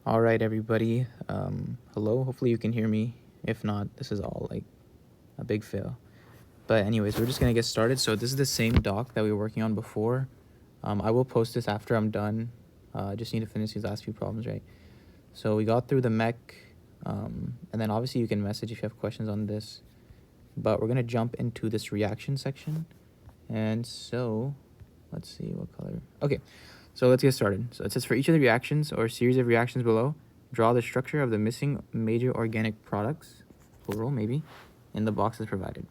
All right, everybody. Hello. Hopefully you can hear me. If not, this is all like a big fail. But anyways, we're just gonna get started. So this is the same doc that we were working on before. I will post this after I'm done. Just need to finish these last few problems, right? So we got through the mech, and then obviously you can message if you have questions on this. But we're gonna jump into this reaction section. And so, let's see what color. Okay, so let's get started. So it says for each of the reactions or series of reactions below, draw the structure of the missing major organic products, plural maybe, in the boxes provided.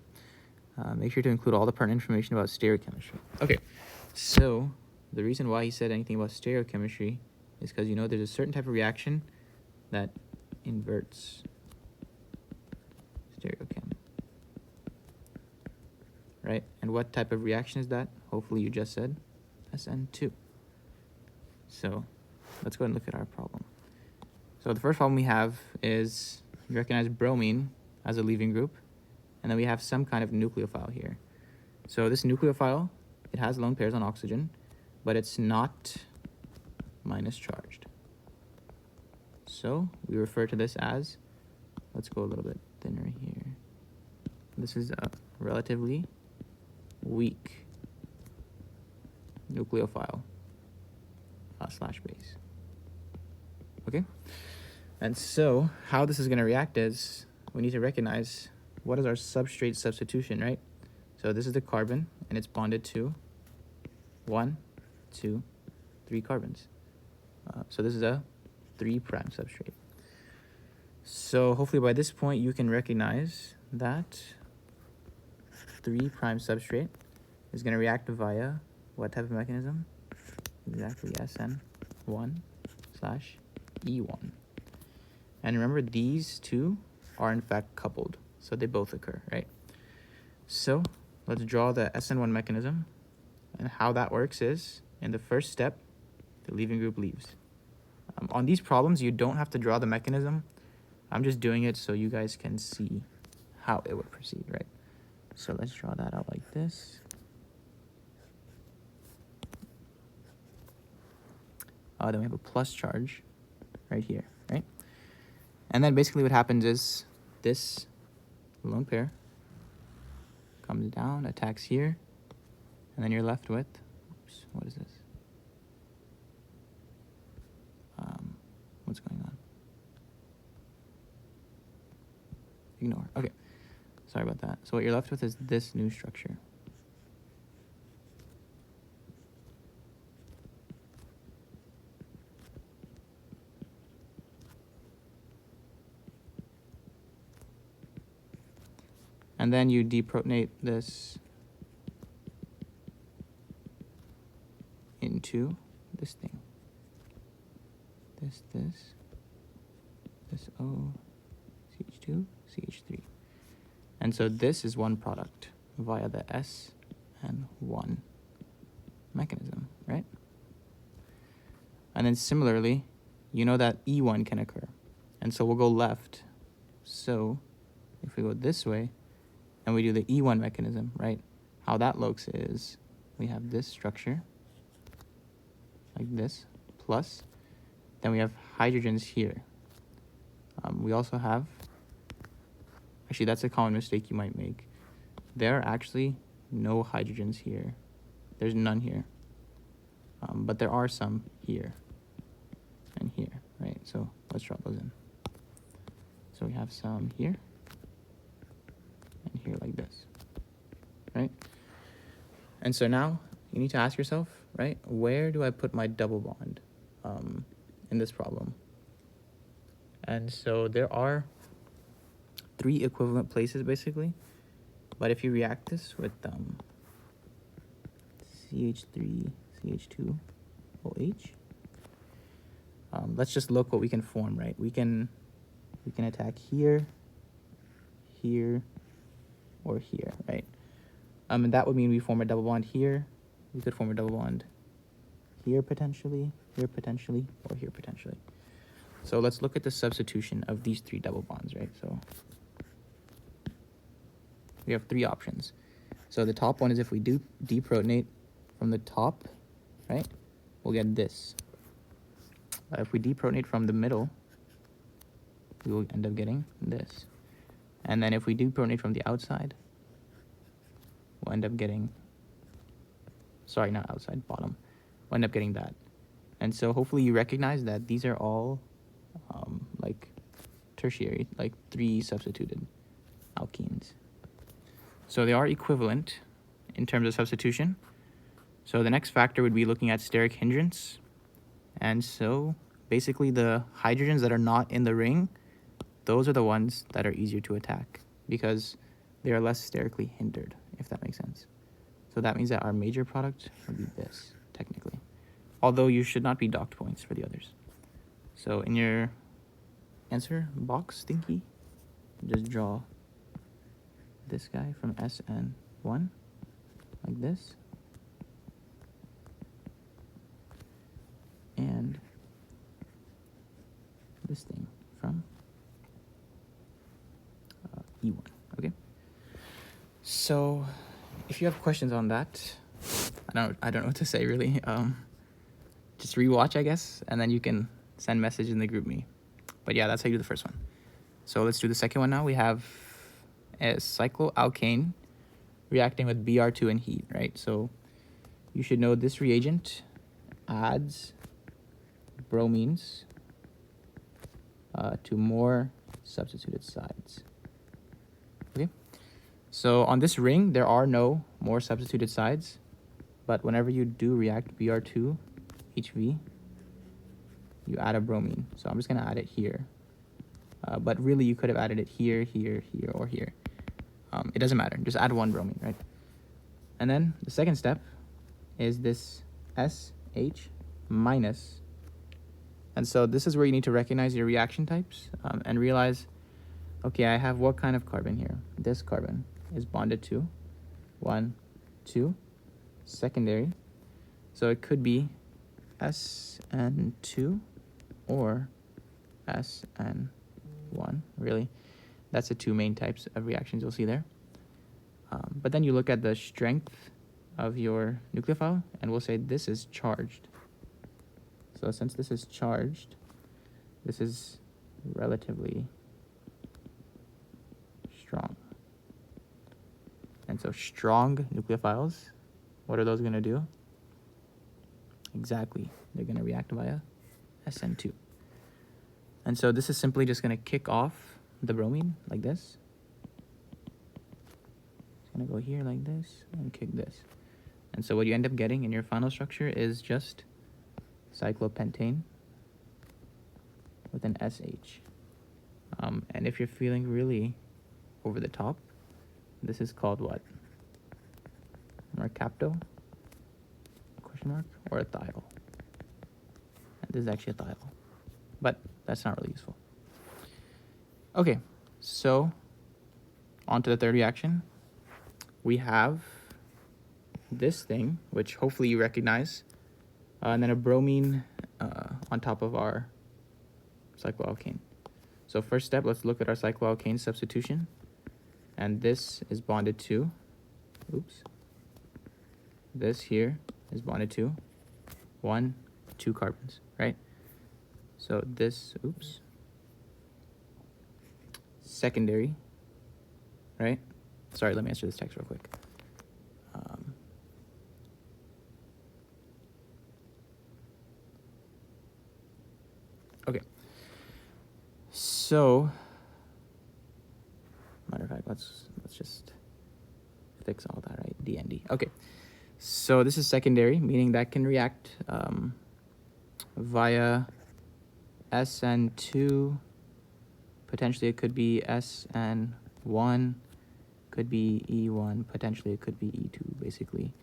Make sure to include all the pertinent information about stereochemistry. Okay, so the reason why he said anything about stereochemistry is because you know there's a certain type of reaction that inverts stereochem. Right? And what type of reaction is that? Hopefully you just said SN2. So let's go and look at our problem. So the first problem we have is you recognize bromine as a leaving group, and then we have some kind of nucleophile here. So this nucleophile, it has lone pairs on oxygen, but it's not minus charged. So we refer to this as, let's go a little bit thinner here. This is a relatively weak nucleophile slash base. Okay? And so how this is going to react is we need to recognize what is our substrate substitution, right? So this is the carbon, and it's bonded to 1, 2, 3 carbons. So this is a 3' substrate. So hopefully by this point you can recognize that 3' substrate is going to react via what type of mechanism? Exactly SN1/E1. And remember, these two are in fact coupled, so they both occur, right? So let's draw the SN1 mechanism. And how that works is, in the first step, the leaving group leaves. On these problems, you don't have to draw the mechanism. I'm just doing it so you guys can see how it would proceed, right? So let's draw that out like this. Then we have a plus charge right here, right? And then basically what happens is this lone pair comes down, attacks here, and then you're left with, oops, what is this? What's going on? Ignore. Okay, sorry about that. So what you're left with is this new structure. And then you deprotonate this into this thing. This O, CH2, CH3. And so this is one product via the SN1 mechanism, right? And then similarly, you know that E1 can occur. And so we'll go left. So if we go this way and we do the E1 mechanism, right? How that looks is we have this structure like this, plus, then we have hydrogens here. We also have, actually that's a common mistake you might make. There are actually no hydrogens here. There's none here. But there are some here and here, right? So let's drop those in. So we have some here and here like this, right? And so now you need to ask yourself, right, where do I put my double bond in this problem? And so there are 3 equivalent places basically, but if you react this with CH3, CH2, OH, let's just look what we can form, right? We can attack here, here, or here, right? And that would mean we form a double bond here. We could form a double bond here potentially, or here potentially. So let's look at the substitution of these 3 double bonds, right? So we have 3 options. So the top one is if we do deprotonate from the top, right, we'll get this. If we deprotonate from the middle, we will end up getting this. And then if we deprotonate from the outside, we'll end up getting, sorry, not outside, bottom. We'll end up getting that. And so hopefully you recognize that these are all like tertiary, like 3 substituted alkenes. So they are equivalent in terms of substitution. So the next factor would be looking at steric hindrance. And so basically the hydrogens that are not in the ring, those are the ones that are easier to attack because they are less sterically hindered, if that makes sense. So that means that our major product would be this, technically. Although you should not be docked points for the others. So in your answer box thingy, just draw this guy from SN1, like this. And this thing from E1, okay? So if you have questions on that, I don't know what to say really. Just rewatch, I guess, and then you can send message in the group me. But yeah, that's how you do the first one. So let's do the second one now. We have a cycloalkane reacting with Br2 in heat, right? So you should know this reagent adds bromines to more substituted sides. Okay, so on this ring, there are no more substituted sides, but whenever you do react Br2 HV, you add a bromine. So I'm just gonna add it here. But really you could have added it here, here, here, or here. It doesn't matter, just add one bromine, right? And then the second step is this SH minus. And so this is where you need to recognize your reaction types and realize, okay, I have what kind of carbon here? This carbon is bonded to 1, 2, secondary. So it could be SN2 or SN1, really. That's the 2 main types of reactions you'll see there. But then you look at the strength of your nucleophile, and we'll say this is charged. So since this is charged, this is relatively strong. And so strong nucleophiles, what are those going to do? Exactly. They're going to react via SN2. And so this is simply just going to kick off the bromine like this. It's going to go here like this and kick this. And so what you end up getting in your final structure is just cyclopentane with an SH. And if you're feeling really over the top, this is called what? Mercapto? Question mark? Or a thiol. And this is actually a thiol. But that's not really useful. Okay, so on to the third reaction. We have this thing, which hopefully you recognize, and then a bromine on top of our cycloalkane. So first step, let's look at our cycloalkane substitution. And this is bonded to, this here is bonded to 1, 2 carbons, right? So this, secondary, right? Sorry, let me answer this text real quick. Okay. So, matter of fact, let's just fix all that, right? DND. Okay. So this is secondary, meaning that can react via SN2. Potentially it could be SN1, could be E1, potentially it could be E2, basically.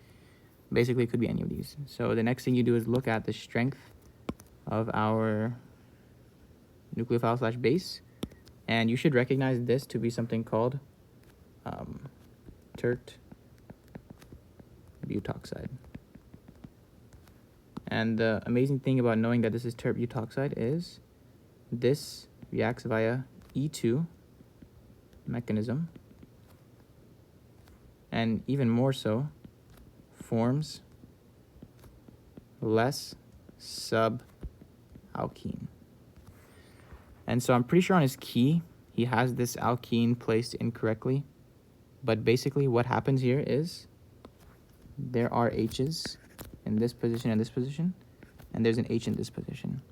Basically it could be any of these. So the next thing you do is look at the strength of our nucleophile slash base, and you should recognize this to be something called tert butoxide. And the amazing thing about knowing that this is tert butoxide is this reacts via E2 mechanism, and even more so, forms less subalkyl alkene. And so I'm pretty sure on his key, he has this alkene placed incorrectly. But basically what happens here is there are H's in this position and this position, and there's an H in this position.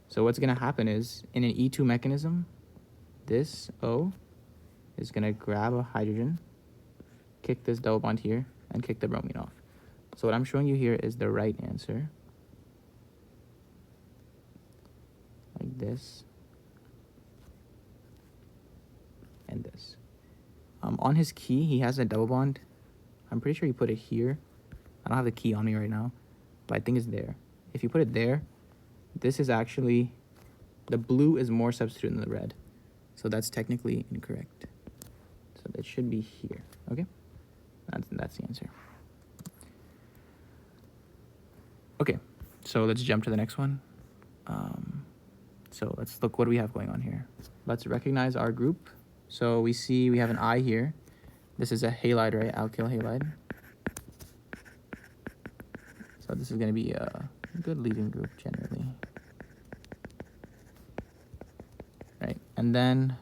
So what's going to happen is in an E2 mechanism, this O is going to grab a hydrogen, kick this double bond here, and kick the bromine off. So what I'm showing you here is the right answer. Like this. And this. On his key, he has a double bond. I'm pretty sure he put it here. I don't have the key on me right now, but I think it's there. If you put it there, this is actually, the blue is more substituted than the red. So that's technically incorrect. So that should be here, okay? That's the answer. Okay, so let's jump to the next one. So let's look what we have going on here. Let's recognize our group. So we see we have an I here. This is a halide, right? Alkyl halide. So this is going to be a good leading group generally. Right, and then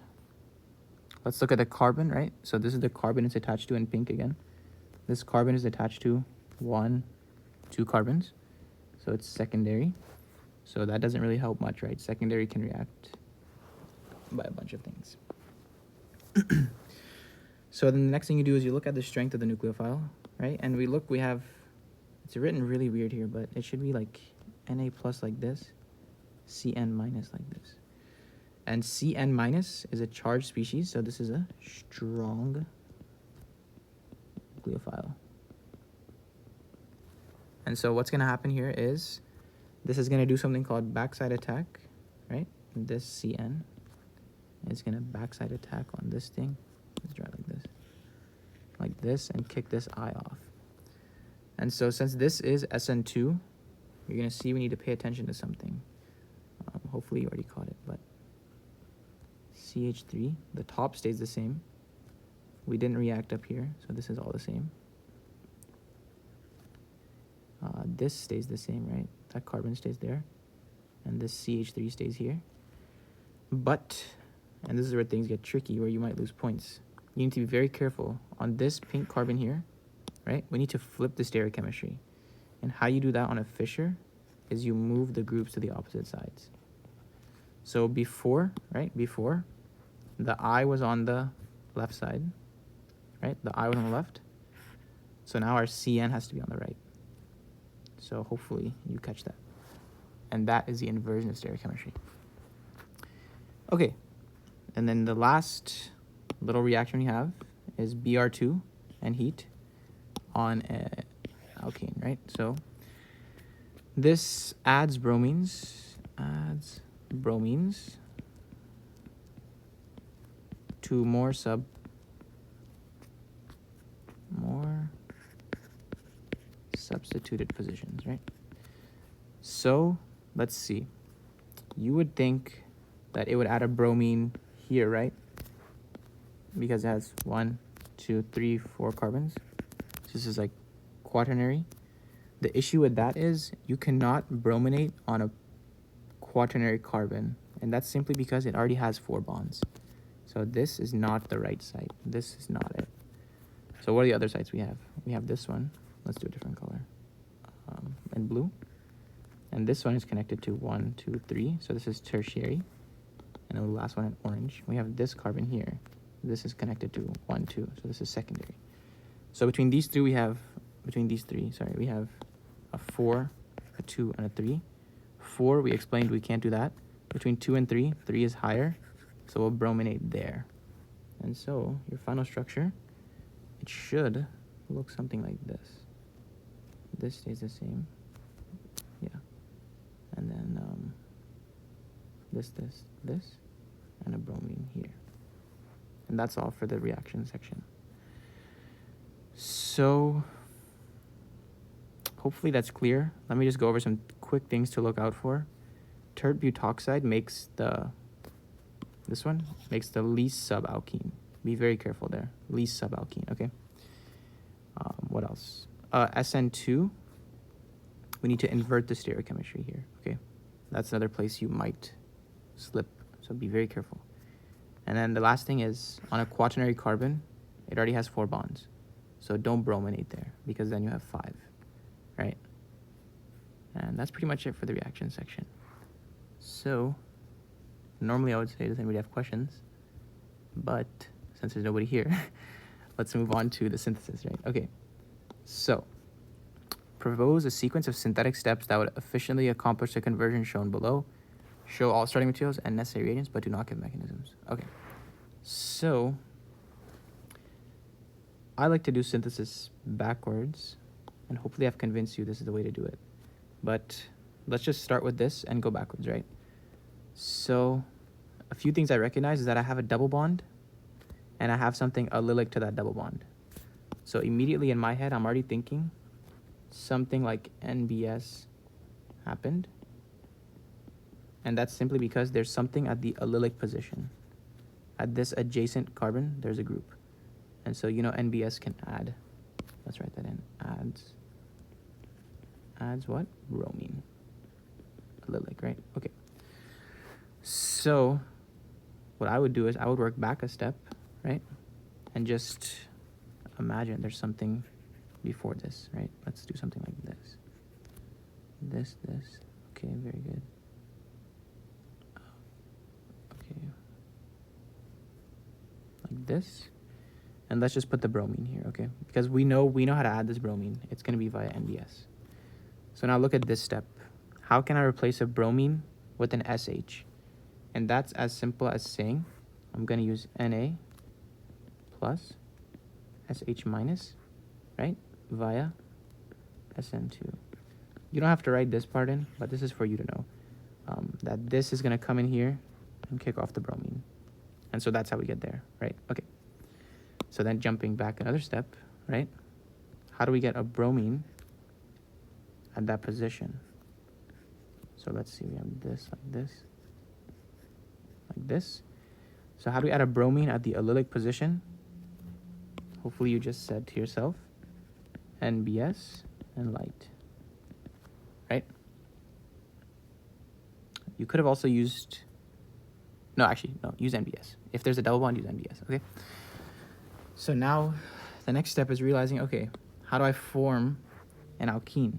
let's look at the carbon, right? So this is the carbon it's attached to in pink again. This carbon is attached to 1, 2 carbons. So it's secondary. So that doesn't really help much, right? Secondary can react by a bunch of things. So then the next thing you do is you look at the strength of the nucleophile, right? And we have, it's written really weird here, but it should be like Na plus like this, Cn minus like this. And Cn minus is a charged species, so this is a strong nucleophile. And so what's going to happen here is this is going to do something called backside attack, right? And this Cn is going to backside attack on this thing. Let's draw it like this, and kick this I off. And so since this is SN2, you're going to see we need to pay attention to something. Hopefully you already caught it, but CH3, the top stays the same. We didn't react up here, so this is all the same. This stays the same, right? That carbon stays there. And this CH3 stays here. But, and this is where things get tricky, where you might lose points. You need to be very careful. On this pink carbon here, right? We need to flip the stereochemistry. And how you do that on a Fischer is you move the groups to the opposite sides. So before, right? Before, the I was on the left side, right? The I was on the left. So now our Cn has to be on the right. So hopefully you catch that. And that is the inversion of stereochemistry. Okay, and then the last little reaction we have is Br2 and heat on alkane, right? So this adds bromines to more substituted positions, right? So let's see. You would think that it would add a bromine here, right? Because it has 1, 2, 3, 4 carbons. So this is like quaternary. The issue with that is you cannot brominate on a quaternary carbon, and that's simply because it already has 4 bonds. So this is not the right site. This is not it. So what are the other sites we have? We have this one. Let's do a different color. In blue. And this one is connected to 1, 2, 3. So this is tertiary. And then the last one in orange. We have this carbon here. This is connected to 1, 2. So this is secondary. So between these three, we have a 4, a 2, and a 3. 4, we explained we can't do that. Between 2 and 3, 3 is higher. So we'll brominate there. And so your final structure, it should look something like this. This stays the same. Yeah. And then this, and a bromine here. And that's all for the reaction section. So hopefully that's clear. Let me just go over some quick things to look out for. Tert butoxide makes the least subalkene. Be very careful there. Least subalkene, okay? What else? SN2, we need to invert the stereochemistry here, okay? That's another place you might slip, so be very careful. And then the last thing is, on a quaternary carbon, it already has 4 bonds. So don't brominate there, because then you have 5, right? And that's pretty much it for the reaction section. So normally I would say, does anybody have questions? But since there's nobody here, let's move on to the synthesis, right? Okay, so propose a sequence of synthetic steps that would efficiently accomplish the conversion shown below. Show all starting materials and necessary reagents, but do not give mechanisms. Okay, so I like to do synthesis backwards, and hopefully I've convinced you this is the way to do it. But let's just start with this and go backwards, right? So a few things I recognize is that I have a double bond, and I have something allylic to that double bond. So immediately in my head, I'm already thinking something like NBS happened. And that's simply because there's something at the allylic position. At this adjacent carbon, there's a group. And so, you know, NBS can add. Let's write that in. Adds what? Bromine. Allylic, right? Okay. So what I would do is I would work back a step, right? And just imagine there's something before this, right? Let's do something like this. This. Okay, very good. Okay. Like this. And let's just put the bromine here, okay? Because we know how to add this bromine. It's going to be via NBS. So now look at this step. How can I replace a bromine with an SH? And that's as simple as saying I'm going to use Na plus SH minus, right, via SN2. You don't have to write this part in, but this is for you to know that this is going to come in here and kick off the bromine. And so that's how we get there, right? Okay. So then jumping back another step, right? How do we get a bromine at that position? So let's see, we have this, like this, like this. So how do we add a bromine at the allylic position? Hopefully you just said to yourself, NBS and light, right? You could have also used, no, use NBS. If there's a double bond, use NBS, okay? So now the next step is realizing, okay, how do I form an alkene?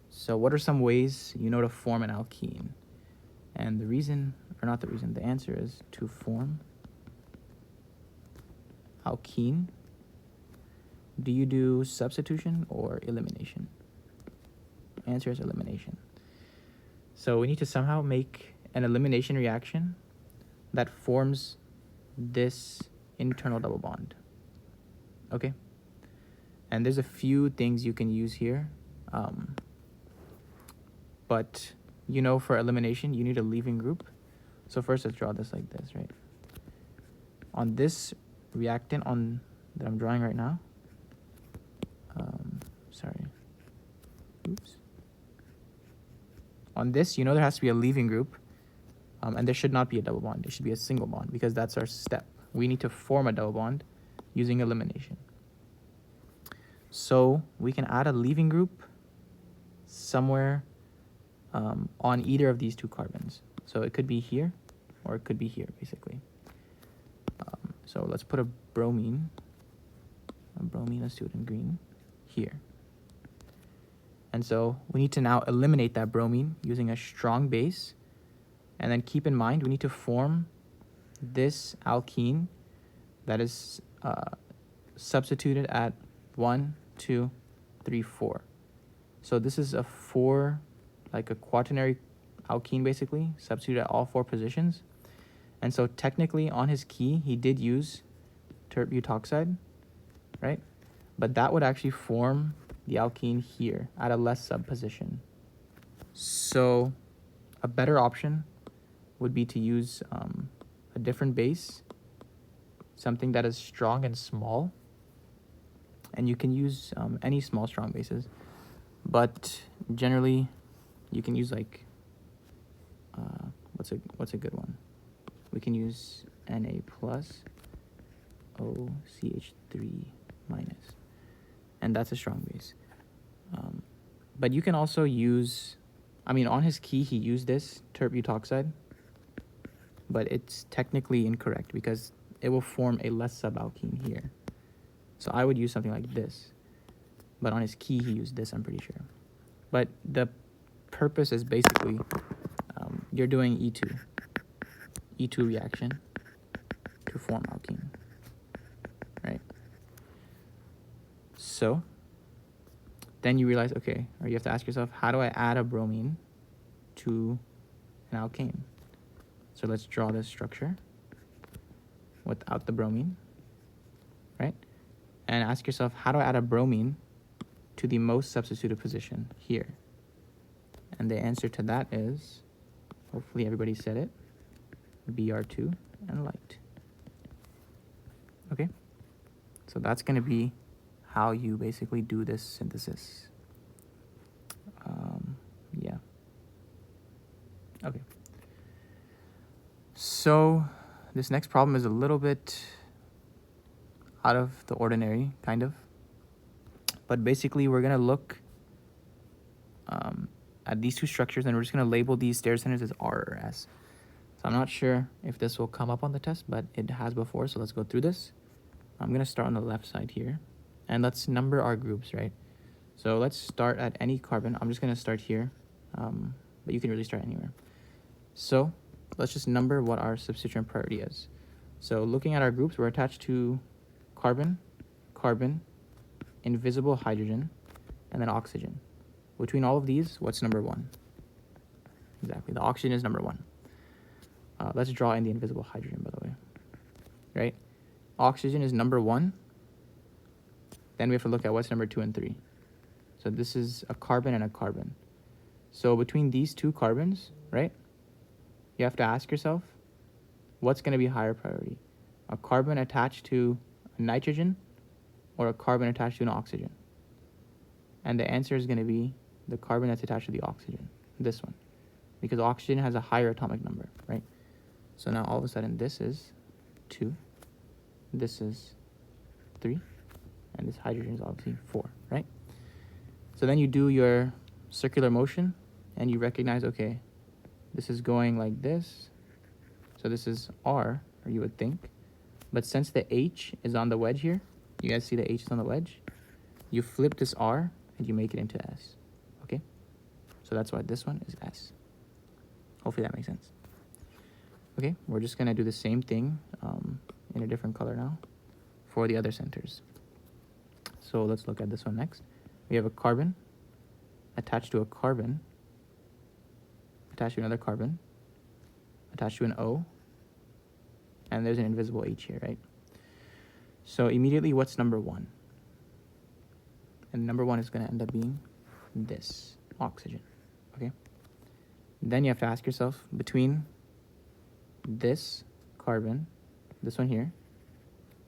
So what are some ways you know to form an alkene? And the reason, or not the reason, the answer is to form alkene. Do you do substitution or elimination? Answer is elimination. So we need to somehow make an elimination reaction that forms this internal double bond. Okay? And there's a few things you can use here. But you know, for elimination, you need a leaving group. So first, let's draw this like this, right? On this reactant that I'm drawing right now, on this, you know there has to be a leaving group, and there should not be a double bond. It should be a single bond because that's our step. We need to form a double bond using elimination. So we can add a leaving group somewhere on either of these two carbons. So it could be here, or it could be here, basically. So let's put a bromine, let's do it in green, here. And so we need to now eliminate that bromine using a strong base. And then keep in mind, we need to form this alkene that is substituted at 1, 2, 3, 4. So this is a 4, like a quaternary alkene, basically, substituted at all 4 positions. And so technically on his key, he did use tert-butoxide, right? But that would actually form the alkene here at a less sub position. So a better option would be to use a different base, something that is strong and small. And you can use any small strong bases, but generally you can use like what's a good one? We can use Na plus OCH3 minus, and that's a strong base. But you can also use I mean, on his key, he used this terp-butoxide, but it's technically incorrect because it will form a less subalkene here. So I would use something like this, but on his key, he used this, I'm pretty sure. But the purpose is basically you're doing E2 reaction to form alkene, right? So then you realize, okay, or you have to ask yourself, how do I add a bromine to an alkane? So let's draw this structure without the bromine, right? And ask yourself, how do I add a bromine to the most substituted position here? And the answer to that is, hopefully everybody said it, Br2 and light. Okay, so that's going to be how you basically do this synthesis. Yeah. Okay. So this next problem is a little bit out of the ordinary, kind of. But basically, we're going to look at these two structures, and we're just going to label these stereocenters as R or S. So I'm not sure if this will come up on the test, but it has before, so let's go through this. I'm going to start on the left side here, and let's number our groups, right? So let's start at any carbon. I'm just going to start here, but you can really start anywhere. So let's just number what our substituent priority is. So looking at our groups, we're attached to carbon, carbon, invisible hydrogen, and then oxygen. Between all of these, what's number one? Exactly, the oxygen is number one. Let's draw in the invisible hydrogen, by the way, right? Oxygen is number one. Then we have to look at what's number 2 and 3. So this is a carbon and a carbon. So between these two carbons, right, you have to ask yourself, what's going to be higher priority? A carbon attached to a nitrogen or a carbon attached to an oxygen? And the answer is going to be the carbon that's attached to the oxygen, this one, because oxygen has a higher atomic number, right? So now all of a sudden this is 2, this is 3, and this hydrogen is obviously 4, right? So then you do your circular motion, and you recognize, okay, this is going like this, so this is R, or you would think, but since the H is on the wedge here, you guys see the H is on the wedge, you flip this R, and you make it into S, okay? So that's why this one is S. Hopefully that makes sense. Okay, we're just going to do the same thing in a different color now for the other centers. So let's look at this one next. We have a carbon attached to a carbon, attached to another carbon, attached to an O, and there's an invisible H here, right? So immediately, what's number 1? And number 1 is going to end up being this, oxygen, okay? Then you have to ask yourself, between this carbon, this one here,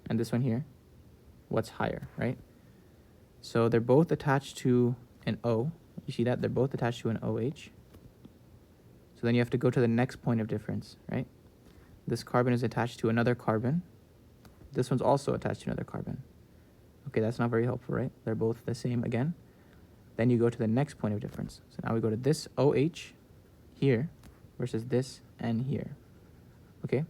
and this one here, what's higher, right? So they're both attached to an O. You see that? They're both attached to an OH. So then you have to go to the next point of difference, right? This carbon is attached to another carbon. This one's also attached to another carbon. Okay, that's not very helpful, right? They're both the same again. Then you go to the next point of difference. So now we go to this OH here versus this N here. Okay,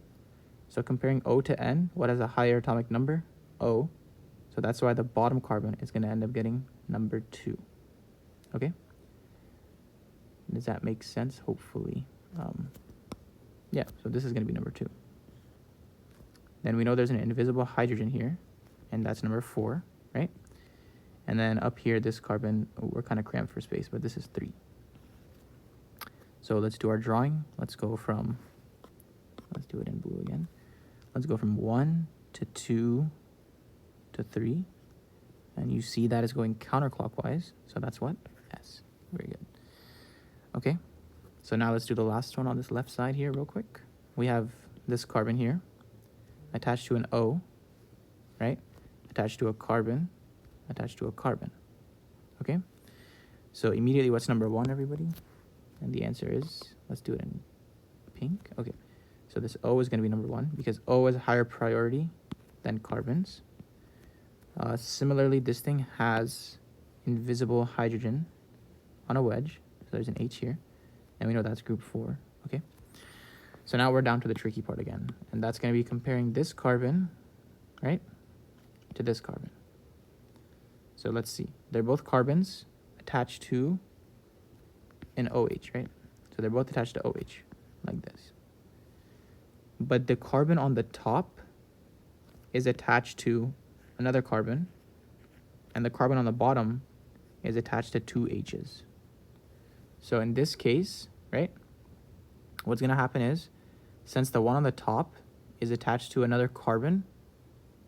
so comparing O to N, what has a higher atomic number? O. So that's why the bottom carbon is going to end up getting number 2. Okay? Does that make sense? Hopefully. Yeah, so this is going to be number 2. Then we know there's an invisible hydrogen here, and that's number 4, right? And then up here, this carbon, we're kind of cramped for space, but this is 3. So let's do our drawing. Let's go from, let's do it in blue again. Let's go from 1 to 2 to 3. And you see that is going counterclockwise. So that's what? S. Very good. Okay. So now let's do the last one on this left side here real quick. We have this carbon here attached to an O, right? Attached to a carbon, attached to a carbon. Okay? So immediately, what's number 1, everybody? And the answer is, let's do it in pink. Okay. So this O is going to be number 1 because O is a higher priority than carbons. Similarly, this thing has invisible hydrogen on a wedge. So there's an H here. And we know that's group 4, okay? So now we're down to the tricky part again. And that's going to be comparing this carbon, right, to this carbon. So let's see. They're both carbons attached to an OH, right? So they're both attached to OH, like this. But the carbon on the top is attached to another carbon, and the carbon on the bottom is attached to 2 H's. So in this case, right, what's going to happen is, since the one on the top is attached to another carbon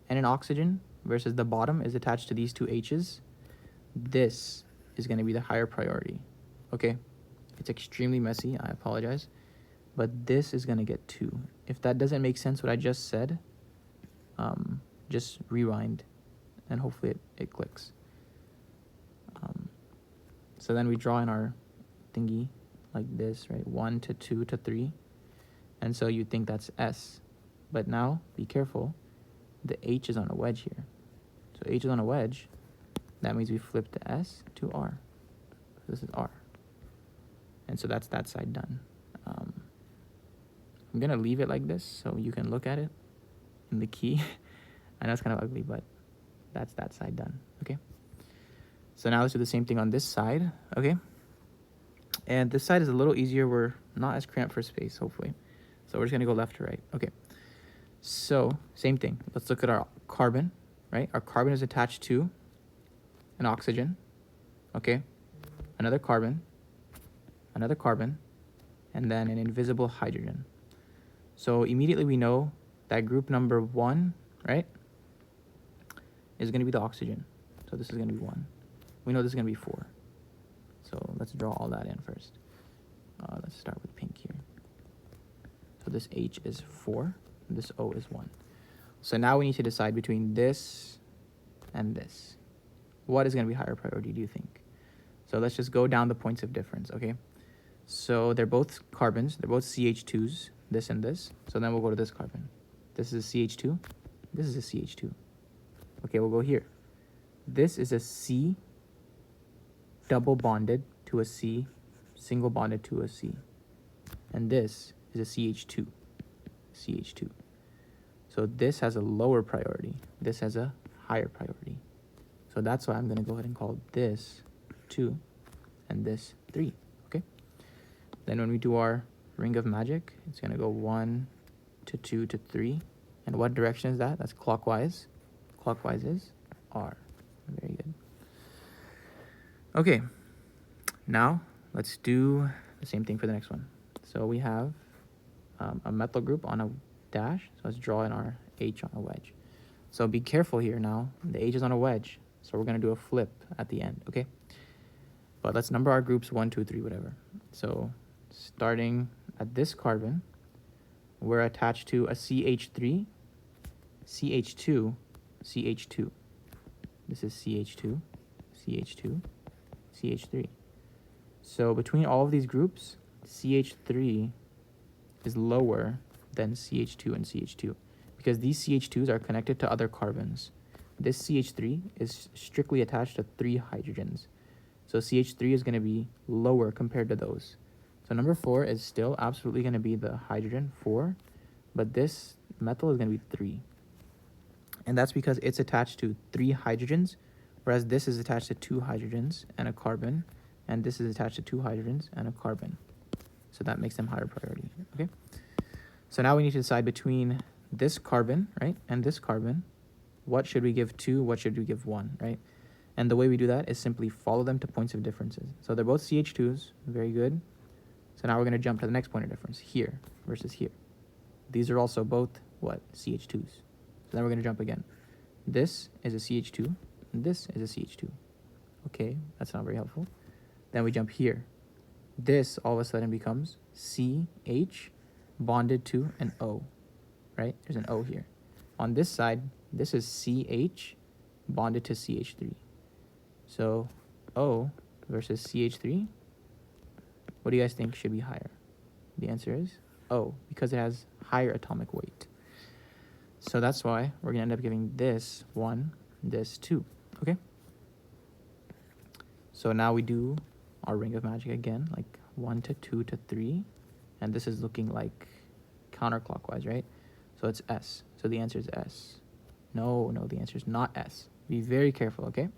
and an oxygen versus the bottom is attached to these 2 H's, this is going to be the higher priority, okay? It's extremely messy, I apologize, but this is going to get 2. If that doesn't make sense, what I just said, just rewind, and hopefully it clicks. So then we draw in our thingy like this, right? 1 to 2 to 3. And so you think that's S. But now, be careful, the H is on a wedge here. So H is on a wedge, that means we flip the S to R. This is R. And so that's that side done. I'm going to leave it like this so you can look at it in the key. I know it's kind of ugly, but that's that side done, okay? So now let's do the same thing on this side, okay? And this side is a little easier. We're not as cramped for space, hopefully. So we're just going to go left to right, okay? So same thing. Let's look at our carbon, right? Our carbon is attached to an oxygen, okay? Another carbon, and then an invisible hydrogen. So immediately we know that group number 1, right, is going to be the oxygen. So this is going to be 1. We know this is going to be 4. So let's draw all that in first. Let's start with pink here. So this H is 4, and this O is 1. So now we need to decide between this and this. What is going to be higher priority, do you think? So let's just go down the points of difference, okay? So they're both carbons. They're both CH2s, this and this. So then we'll go to this carbon. This is a CH2. This is a CH2. Okay, we'll go here. This is a C double bonded to a C, single bonded to a C. And this is a CH2. CH2. So this has a lower priority. This has a higher priority. So that's why I'm going to go ahead and call this 2 and this 3. Okay? Then when we do our ring of magic, it's going to go 1 to 2 to 3. And what direction is that? That's clockwise. Clockwise is R. Very good. Okay. Now let's do the same thing for the next one. So we have a methyl group on a dash. So let's draw in our H on a wedge. So be careful here now. The H is on a wedge. So we're going to do a flip at the end, okay? But let's number our groups 1, 2, 3, whatever. So starting at this carbon, we're attached to a CH3, CH2, CH2. This is CH2, CH2, CH3. So between all of these groups, CH3 is lower than CH2 and CH2 because these CH2s are connected to other carbons. This CH3 is strictly attached to 3 hydrogens. So CH3 is going to be lower compared to those. So number 4 is still absolutely going to be the hydrogen 4, but this methyl is going to be 3. And that's because it's attached to 3 hydrogens, whereas this is attached to 2 hydrogens and a carbon, and this is attached to 2 hydrogens and a carbon. So that makes them higher priority, okay? So now we need to decide between this carbon, right, and this carbon. What should we give 2? What should we give 1, right? And the way we do that is simply follow them to points of differences. So they're both CH2s, very good. So now we're going to jump to the next point of difference, here versus here. These are also both, what, CH2s. So then we're going to jump again. This is a CH2, and this is a CH2. Okay, that's not very helpful. Then we jump here. This all of a sudden becomes CH bonded to an O, right? There's an O here. On this side, this is CH bonded to CH3. So O versus CH3, what do you guys think should be higher? The answer is O, because it has higher atomic weight. So that's why we're going to end up giving this 1, this 2, okay? So now we do our ring of magic again, like 1 to 2 to 3, and this is looking like counterclockwise, right? So it's S. So the answer is S. No, the answer is not S. Be very careful, okay?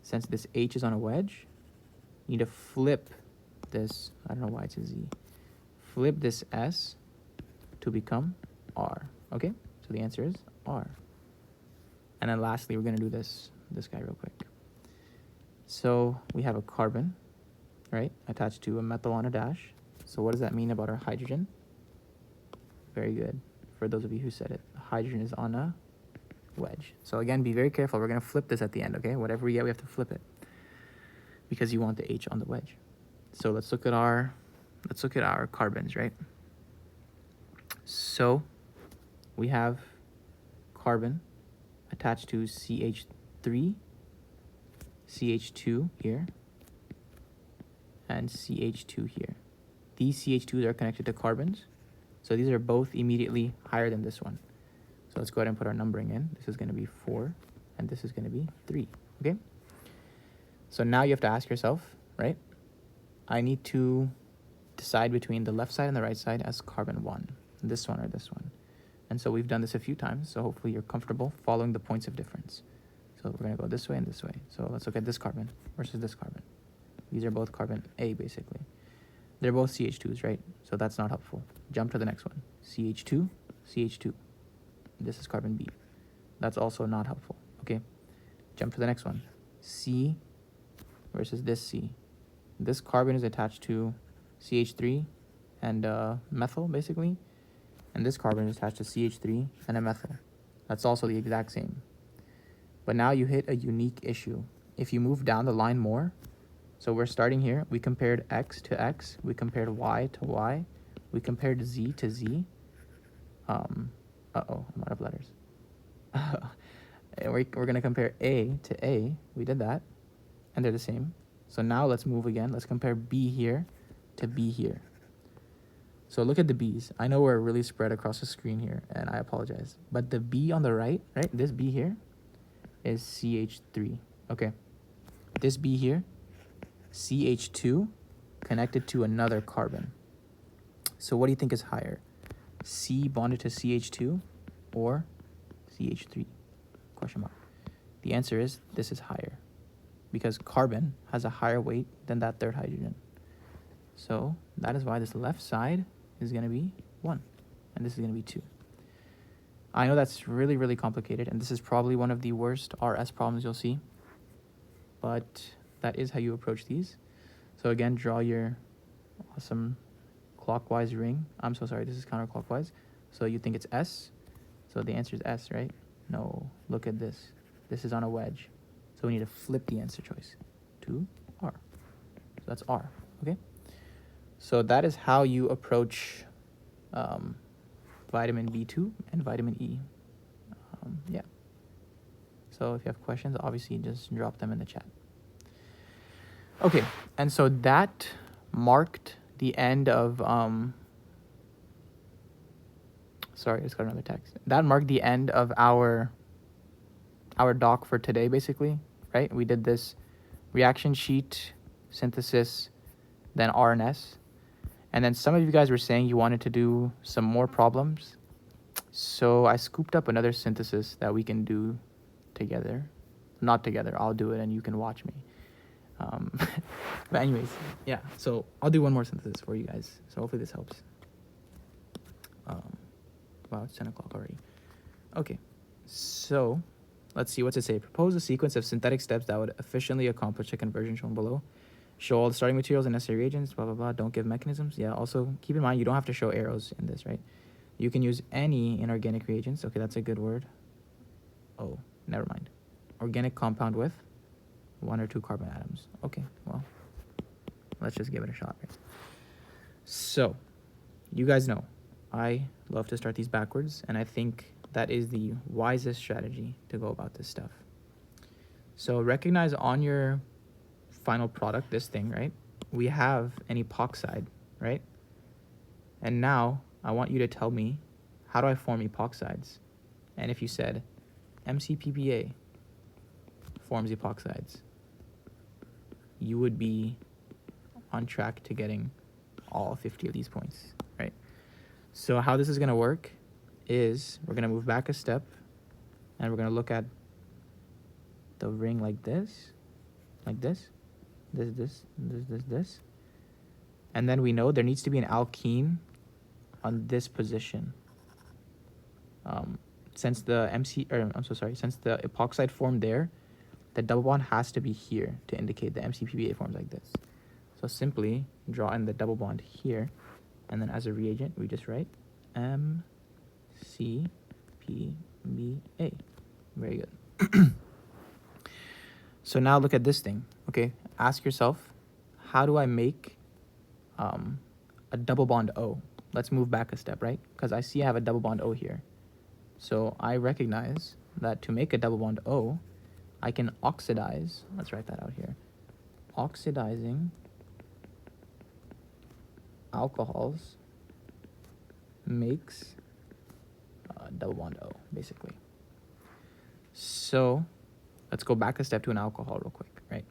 Since this H is on a wedge, you need to flip this, I don't know why it's a Z. Flip this S to become R, okay? So the answer is R. And then lastly, we're gonna do this guy real quick. So we have a carbon, right, attached to a methyl on a dash. So what does that mean about our hydrogen? Very good. For those of you who said it, hydrogen is on a wedge. So again, be very careful. We're going to flip this at the end, okay? Whatever we get, we have to flip it because you want the H on the wedge. So let's look at our carbons, right? So we have carbon attached to CH3, CH2 here, and CH2 here. These CH2s are connected to carbons. So these are both immediately higher than this one. So let's go ahead and put our numbering in. This is going to be 4, and this is going to be 3, okay? So now you have to ask yourself, right? I need to decide between the left side and the right side as carbon 1, this one or this one. And so we've done this a few times, so hopefully you're comfortable following the points of difference. So we're going to go this way and this way. So let's look at this carbon versus this carbon. These are both carbon A, basically. They're both CH2s, right? So that's not helpful. Jump to the next one. CH2, CH2. This is carbon B. That's also not helpful. Okay. Jump to the next one. C versus this C. This carbon is attached to CH3 and methyl, basically. And this carbon is attached to CH3 and a methyl. That's also the exact same. But now you hit a unique issue. If you move down the line more, so we're starting here, we compared X to X, we compared Y to Y, we compared Z to Z. I'm out of letters. We're going to compare A to A. We did that, and they're the same. So now let's move again. Let's compare B here to B here. So look at the B's. I know we're really spread across the screen here, and I apologize. But the B on the right, this B here, is CH3. Okay. This B here, CH2 connected to another carbon. So what do you think is higher? C bonded to CH2 or CH3? Question mark. The answer is this is higher because carbon has a higher weight than that third hydrogen. So that is why this left side is going to be 1 and this is going to be 2. I know that's really, really complicated, and this is probably one of the worst RS problems you'll see, but that is how you approach these. So again, draw your awesome clockwise ring. I'm so sorry, this is counterclockwise. So you think it's S, so the answer is S, right? No, look at this. This is on a wedge. So we need to flip the answer choice to R. So that's R, okay? So that is how you approach vitamin B2 and vitamin E. Yeah. So if you have questions, obviously just drop them in the chat. Okay, and so that marked the end of sorry, I just got another text. That marked the end of our doc for today, basically, right? We did this reaction sheet, synthesis, then RNS. And then some of you guys were saying you wanted to do some more problems. So I scooped up another synthesis that we can do together. Not together, I'll do it and you can watch me. But anyways, yeah, so I'll do one more synthesis for you guys. So hopefully this helps. Wow, it's 10 o'clock already. Okay, so let's see, what's it say? Propose a sequence of synthetic steps that would efficiently accomplish the conversion shown below. Show all the starting materials and necessary reagents, blah, blah, blah. Don't give mechanisms. Yeah, also keep in mind, you don't have to show arrows in this, right? You can use any inorganic reagents. Okay, that's a good word. Oh, never mind. Organic compound with 1 or 2 carbon atoms. Okay, well, let's just give it a shot, right? So, you guys know, I love to start these backwards, and I think that is the wisest strategy to go about this stuff. So recognize on your final product, this thing, right? We have an epoxide, right? And now I want you to tell me, how do I form epoxides? And if you said MCPPA forms epoxides, you would be on track to getting all 50 of these points, right? So how this is going to work is we're going to move back a step, and we're going to look at the ring like this, this. And then we know there needs to be an alkene on this position. Since the since the epoxide formed there, the double bond has to be here to indicate the MCPBA forms like this. So simply draw in the double bond here, and then as a reagent, we just write MCPBA. Very good. So now look at this thing, okay? Ask yourself, how do I make a double bond O? Let's move back a step, right? Because I see I have a double bond O here. So I recognize that to make a double bond O, I can oxidize, let's write that out here, oxidizing alcohols makes double bond O, basically. So let's go back a step to an alcohol real quick, right?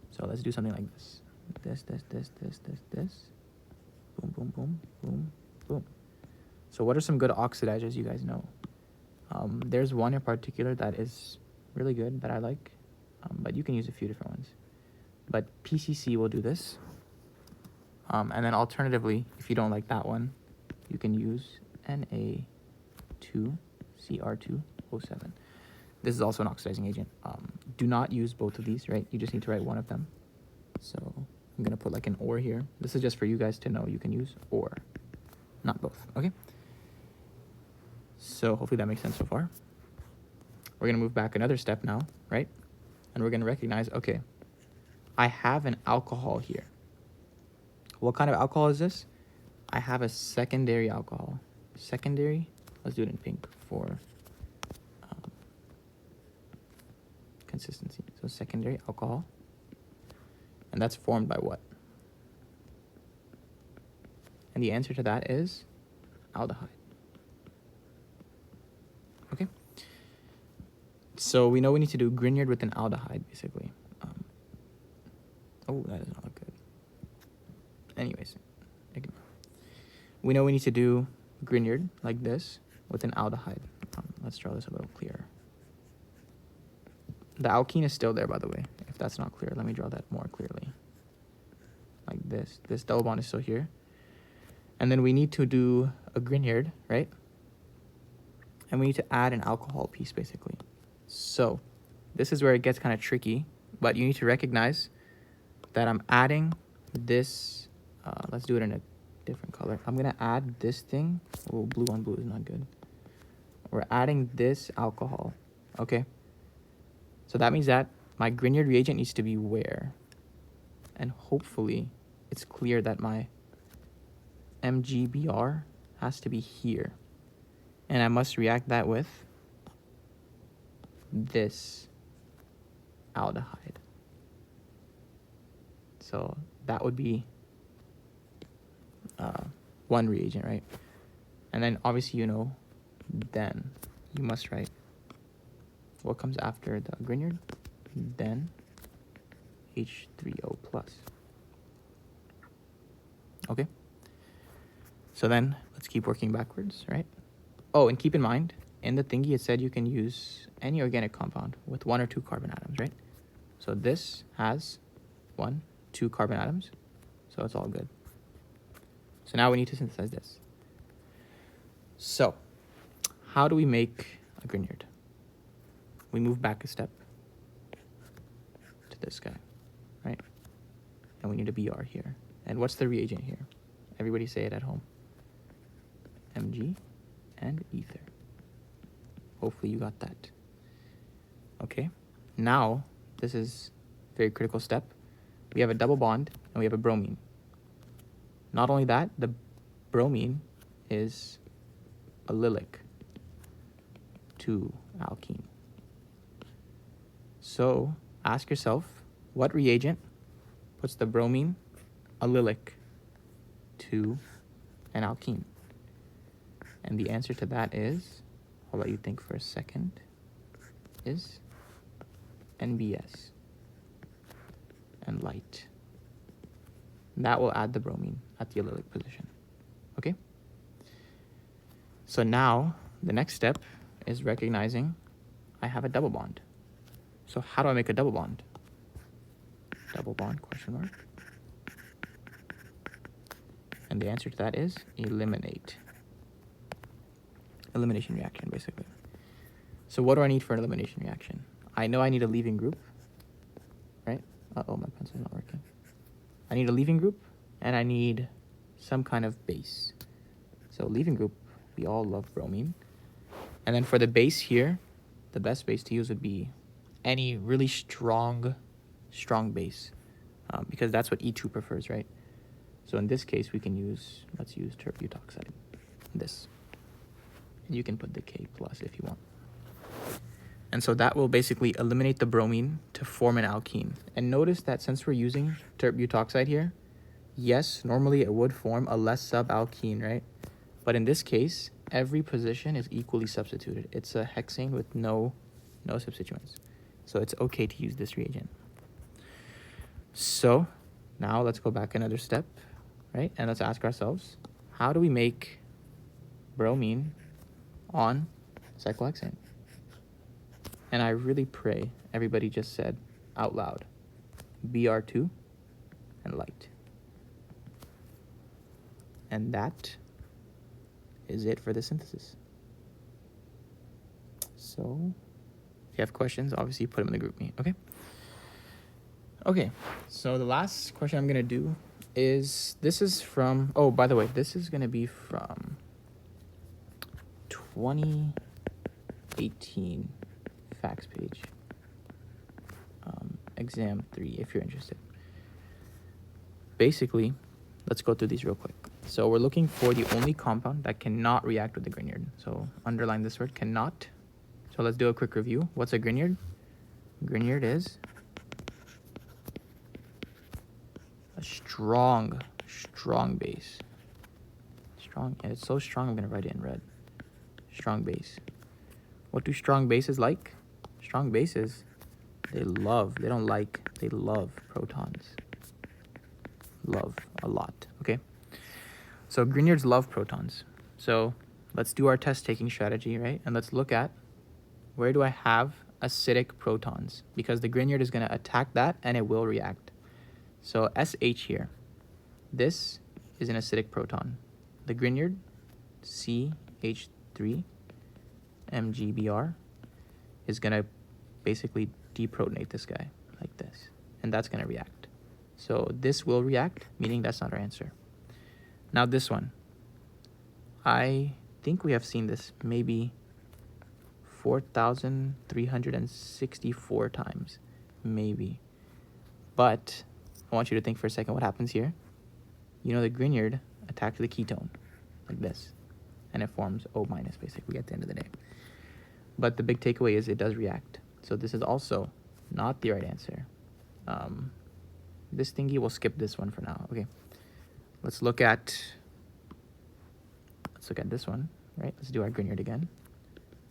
So let's do something like this. This. Boom, boom, boom, boom, boom. So what are some good oxidizers you guys know? There's one in particular that is really good that I like, but you can use a few different ones. But PCC will do this. And then alternatively, if you don't like that one, you can use Na2CR2O7. This is also an oxidizing agent. Do not use both of these, right? You just need to write one of them. So I'm going to put like an or here. This is just for you guys to know you can use or, not both, okay? So hopefully that makes sense so far. We're going to move back another step now, right? And we're going to recognize, okay, I have an alcohol here. What kind of alcohol is this? I have a secondary alcohol. Secondary, let's do it in pink for consistency. So secondary alcohol. And that's formed by what? And the answer to that is aldehyde. Okay? So we know we need to do Grignard with an aldehyde, basically. Oh, that does not look good. Anyways, ignore. We know we need to do Grignard like this with an aldehyde. Let's draw this a little clearer. The alkene is still there, by the way. If that's not clear, let me draw that more clearly. Like this. This double bond is still here. And then we need to do a Grignard, right? And we need to add an alcohol piece, basically. So this is where it gets kind of tricky, but you need to recognize that I'm adding this. Let's do it in a different color. I'm going to add this thing. Oh, blue on blue is not good. We're adding this alcohol, okay? So that means that my Grignard reagent needs to be where? And hopefully it's clear that my MGBR has to be here. And I must react that with this aldehyde. So that would be one reagent, right? And then obviously, you know, then you must write what comes after the Grignard, then H3O plus. Okay. So then let's keep working backwards, right? Oh, and keep in mind, in the thingy it said you can use any organic compound with 1 or 2 carbon atoms, right? So this has 1, 2 carbon atoms, so it's all good. So now we need to synthesize this. So how do we make a Grignard? We move back a step to this guy, right? And we need a BR here. And what's the reagent here? Everybody say it at home. Mg and ether. Hopefully you got that. Okay, now this is a very critical step. We have a double bond and we have a bromine. Not only that, the bromine is allylic to alkene. So ask yourself, what reagent puts the bromine allylic to an alkene? And the answer to that is, I'll let you think for a second, is NBS and light. that will add the bromine at the allylic position. Okay? So now the next step is recognizing I have a double bond. So how do I make a double bond? Double bond, question mark. And the answer to that is eliminate. Elimination reaction, basically. So what do I need for an elimination reaction? I know I need a leaving group, right? Uh-oh, my pencil's not working. I need a leaving group, and I need some kind of base. So leaving group, we all love bromine. And then for the base here, the best base to use would be any really strong base, because that's what E2 prefers, right? So in this case, we can use, let's use terbutoxide, this. And you can put the K plus if you want. And so that will basically eliminate the bromine to form an alkene. And notice that since we're using terbutoxide here, yes, normally it would form a less subalkene, right? But in this case, every position is equally substituted. It's a hexane with no substituents. So it's okay to use this reagent. So now let's go back another step, right? And let's ask ourselves, how do we make bromine on cyclohexane? And I really pray everybody just said out loud, Br2 and light. And that is it for the synthesis. So if you have questions, obviously put them in the group me, okay? Okay, so the last question I'm going to do is, this is from, oh, by the way, this is going to be from 2018 facts page, exam 3, if you're interested. Basically, let's go through these real quick. So we're looking for the only compound that cannot react with the Grignard. So underline this word, cannot. So let's do a quick review. What's a Grignard? Grignard is a strong base. Strong, and it's so strong I'm gonna write it in red. Strong base. What do strong bases like? Strong bases, they love protons. Love a lot, okay? So Grignards love protons. So let's do our test taking strategy, right? And let's look at, where do I have acidic protons? Because the Grignard is gonna attack that and it will react. So SH here, this is an acidic proton. The Grignard, CH3, MgBr, is going to basically deprotonate this guy like this. And that's going to react. So this will react, meaning that's not our answer. Now this one, I think we have seen this maybe 4,364 times, maybe. But I want you to think for a second what happens here. You know, the Grignard attacks the ketone like this, and it forms O- basically at the end of the day. But the big takeaway is it does react. So this is also not the right answer. This thingy, we'll skip this one for now. Okay, let's look at this one, right? Let's do our Grignard again.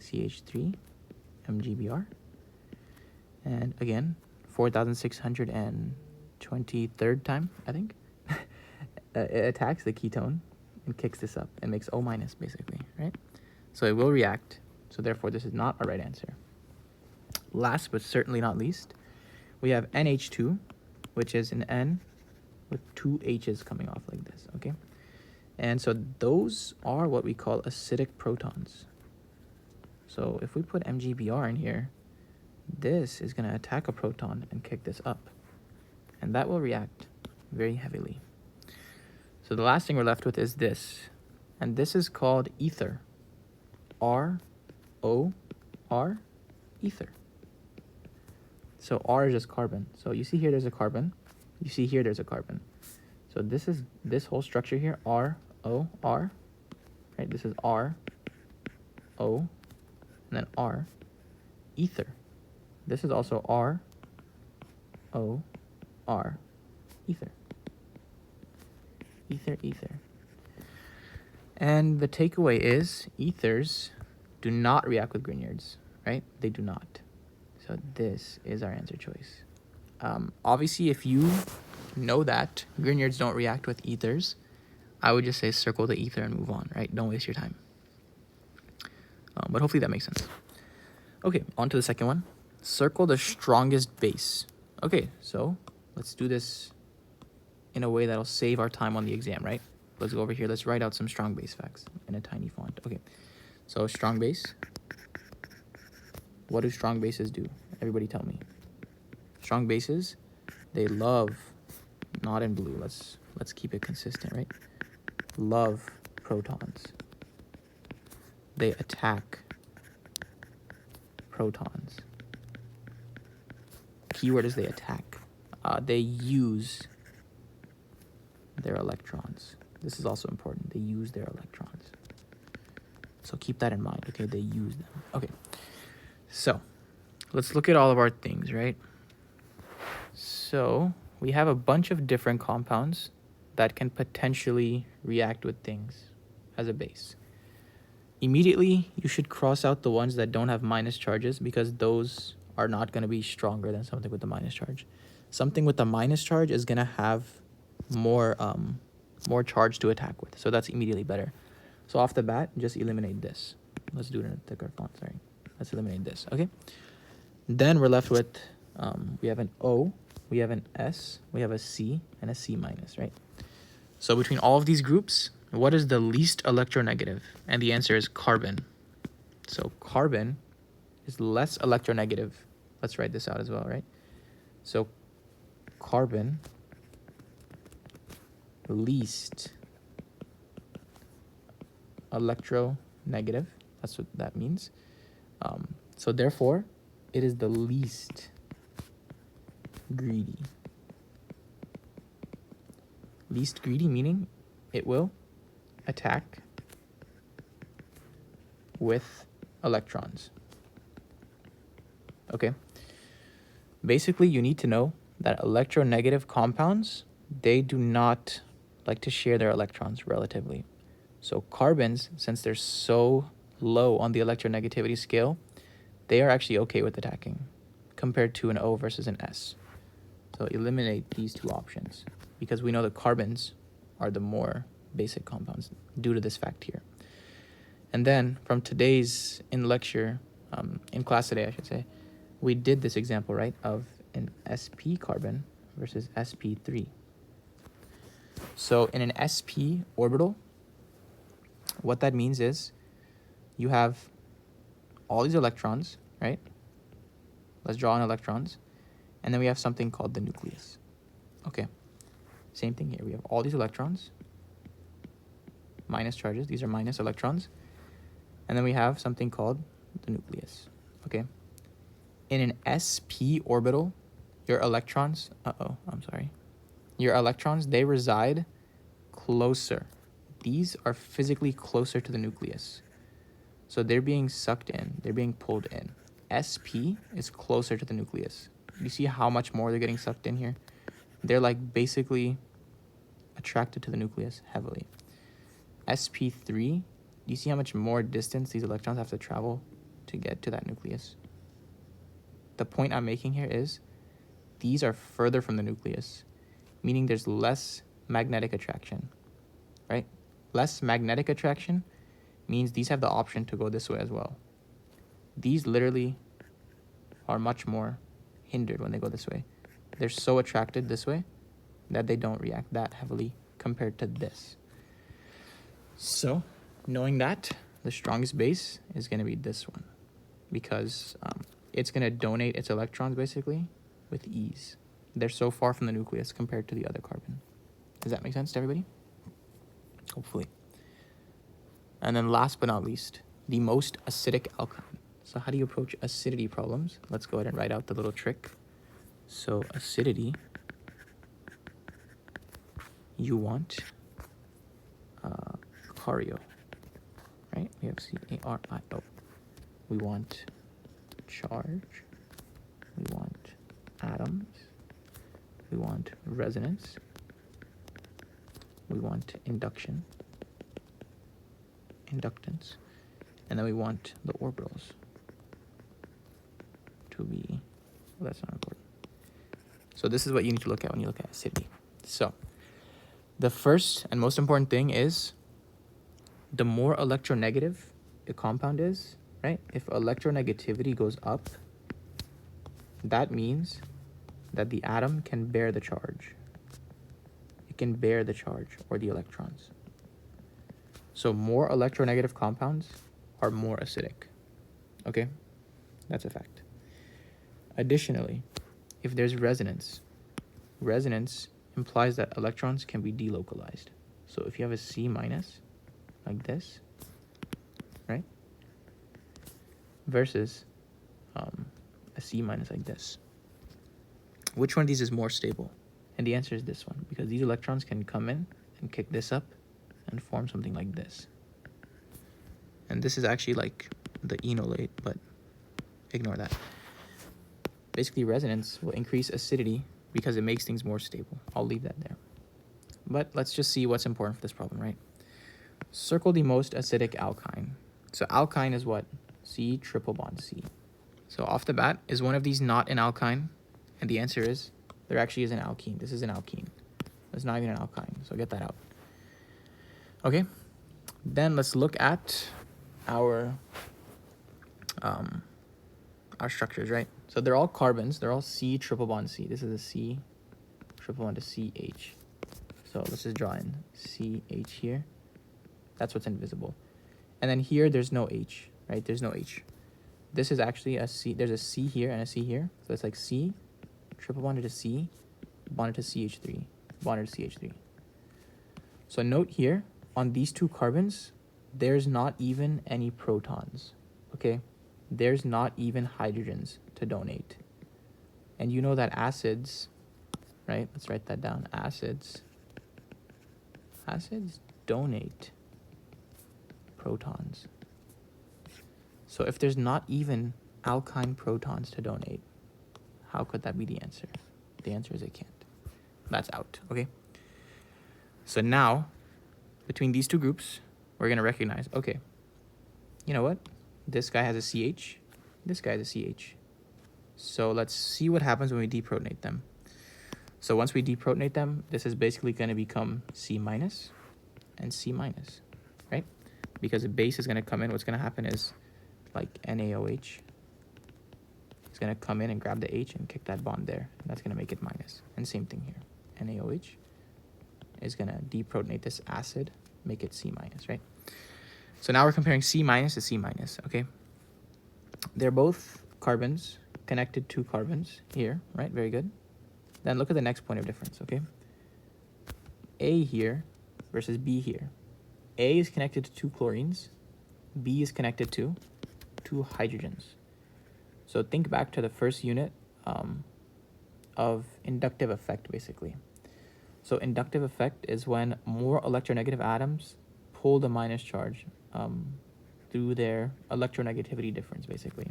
CH3, MgBr. And again, 4,623rd time, I think. It attacks the ketone and kicks this up and makes O- basically, right? So it will react. So therefore, this is not a right answer. Last but certainly not least, we have NH2, which is an N with two H's coming off like this, okay? And so those are what we call acidic protons. So if we put MgBr in here, this is going to attack a proton and kick this up. And that will react very heavily. So the last thing we're left with is this. And this is called ether. R-O-R, ether. So R is just carbon. So you see here there's a carbon. You see here there's a carbon. So this is this whole structure here, R-O-R, right? This is R-O, and then R, ether. This is also R-O-R, ether. Ether. And the takeaway is ethers do not react with Grignards, right? They do not. So this is our answer choice. Obviously, if you know that Grignards don't react with ethers, I would just say circle the ether and move on, right? Don't waste your time. But hopefully that makes sense. Okay, on to the second one. Circle the strongest base. Okay, so let's do this in a way that'll save our time on the exam, right? Let's go over here. Let's write out some strong base facts in a tiny font. Okay, so strong base. What do strong bases do? Everybody tell me. Strong bases, they love, not in blue. Let's keep it consistent, right? Love protons. They attack protons. Keyword is they attack. They use their electrons. This is also important. They use their electrons. So keep that in mind, okay? They use them. Okay, so let's look at all of our things, right? So we have a bunch of different compounds that can potentially react with things as a base. Immediately, you should cross out the ones that don't have minus charges because those are not going to be stronger than something with a minus charge. Something with a minus charge is going to have more charge to attack with. So that's immediately better. So off the bat, just eliminate this. Let's do it in a thicker font, sorry. Let's eliminate this, okay? Then we're left with, we have an O, we have an S, we have a C, and a C minus, right? So between all of these groups, what is the least electronegative? And the answer is carbon. So carbon is less electronegative. Let's write this out as well, right? So carbon, least electronegative. That's what that means. So therefore, it is the least greedy. Least greedy meaning it will attack with electrons. Okay. Basically, you need to know that electronegative compounds, they do not like to share their electrons relatively. So carbons, since they're so low on the electronegativity scale, they are actually okay with attacking compared to an O versus an S. So eliminate these two options because we know that carbons are the more basic compounds due to this fact here. And then from today's in class today, I should say, we did this example, right, of an sp carbon versus sp3. So in an sp orbital, what that means is you have all these electrons, right? Let's draw on electrons. And then we have something called the nucleus. Okay, same thing here. We have all these electrons, minus charges. These are minus electrons. And then we have something called the nucleus. Okay, in an sp orbital, your electrons, your electrons, they reside closer. These are physically closer to the nucleus. So they're being sucked in, they're being pulled in. sp is closer to the nucleus. You see how much more they're getting sucked in here? They're like basically attracted to the nucleus heavily. sp3, do you see how much more distance these electrons have to travel to get to that nucleus? The point I'm making here is these are further from the nucleus, meaning there's less magnetic attraction, right? Less magnetic attraction means these have the option to go this way as well. These literally are much more hindered when they go this way. They're so attracted this way that they don't react that heavily compared to this. So knowing that, the strongest base is going to be this one because it's going to donate its electrons basically with ease. They're so far from the nucleus compared to the other carbon. Does that make sense to everybody? Hopefully. And then last but not least, the most acidic alkyne. So how do you approach acidity problems? Let's go ahead and write out the little trick. So acidity, you want cario, right? We have C-A-R-I-O. We want charge. We want atoms. We want resonance. We want induction, inductance, and then we want the orbitals to be, well, that's not important. So this is what you need to look at when you look at acidity. So the first and most important thing is the more electronegative a compound is, right? If electronegativity goes up, that means that the atom can bear the charge. It can bear the charge or the electrons. So more electronegative compounds are more acidic. Okay? That's a fact. Additionally, if there's resonance implies that electrons can be delocalized. So if you have a C minus like this, right? Versus a C minus like this. Which one of these is more stable? And the answer is this one, because these electrons can come in and kick this up and form something like this. And this is actually like the enolate, but ignore that. Basically, resonance will increase acidity because it makes things more stable. I'll leave that there. But let's just see what's important for this problem, right? Circle the most acidic alkyne. So alkyne is what? C triple bond C. So off the bat, is one of these not an alkyne? And the answer is, there actually is an alkene. This is an alkene. It's not even an alkyne, so get that out. Okay, then let's look at our structures, right? So they're all carbons. They're all C triple bond C. This is a C triple bond to CH. So let's just draw in CH here. That's what's invisible. And then here, there's no H, right? There's no H. This is actually a C. There's a C here and a C here. So it's like C, triple bonded to C, bonded to CH3, bonded to CH3. So note here, on these two carbons, there's not even any protons, okay? There's not even hydrogens to donate. And you know that acids, right? Let's write that down. Acids donate protons. So if there's not even alkyne protons to donate, how could that be the answer? The answer is it can't. That's out, okay? So now, between these two groups, we're going to recognize, okay, you know what? This guy has a CH, this guy has a CH. So let's see what happens when we deprotonate them. So once we deprotonate them, this is basically going to become C minus and C minus, right? Because the base is going to come in, what's going to happen is like NaOH. It's going to come in and grab the H and kick that bond there. And that's going to make it minus. And same thing here. NaOH is going to deprotonate this acid, make it C minus, right? So now we're comparing C minus to C minus, okay? They're both carbons, connected to carbons here, right? Very good. Then look at the next point of difference, okay? A here versus B here. A is connected to two chlorines. B is connected to two hydrogens. So think back to the first unit of inductive effect, basically. So inductive effect is when more electronegative atoms pull the minus charge through their electronegativity difference, basically.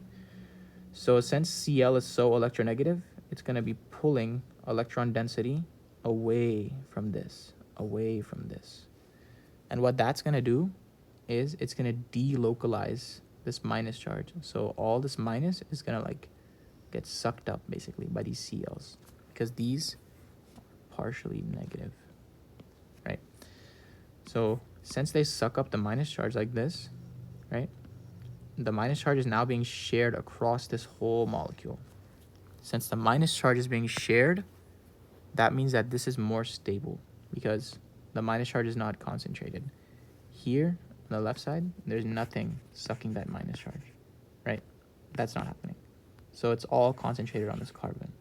So since Cl is so electronegative, it's going to be pulling electron density away from this. And what that's going to do is it's going to delocalize this minus charge. So all this minus is going to like get sucked up basically by these Cls because these are partially negative, right? So since they suck up the minus charge like this, right? The minus charge is now being shared across this whole molecule. Since the minus charge is being shared, that means that this is more stable because the minus charge is not concentrated. Here, on the left side, there's nothing sucking that minus charge, right? That's not happening. So it's all concentrated on this carbon,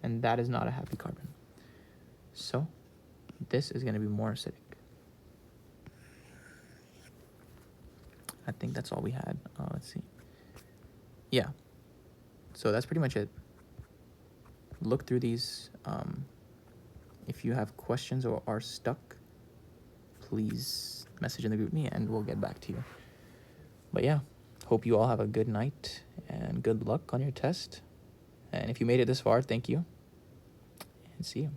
and that is not a happy carbon. So this is going to be more acidic. I think that's all we had. Let's see. Yeah. So that's pretty much it. Look through these. If you have questions or are stuck, please message in the group me and we'll get back to you. But yeah, hope you all have a good night and good luck on your test. And if you made it this far, thank you. And see you.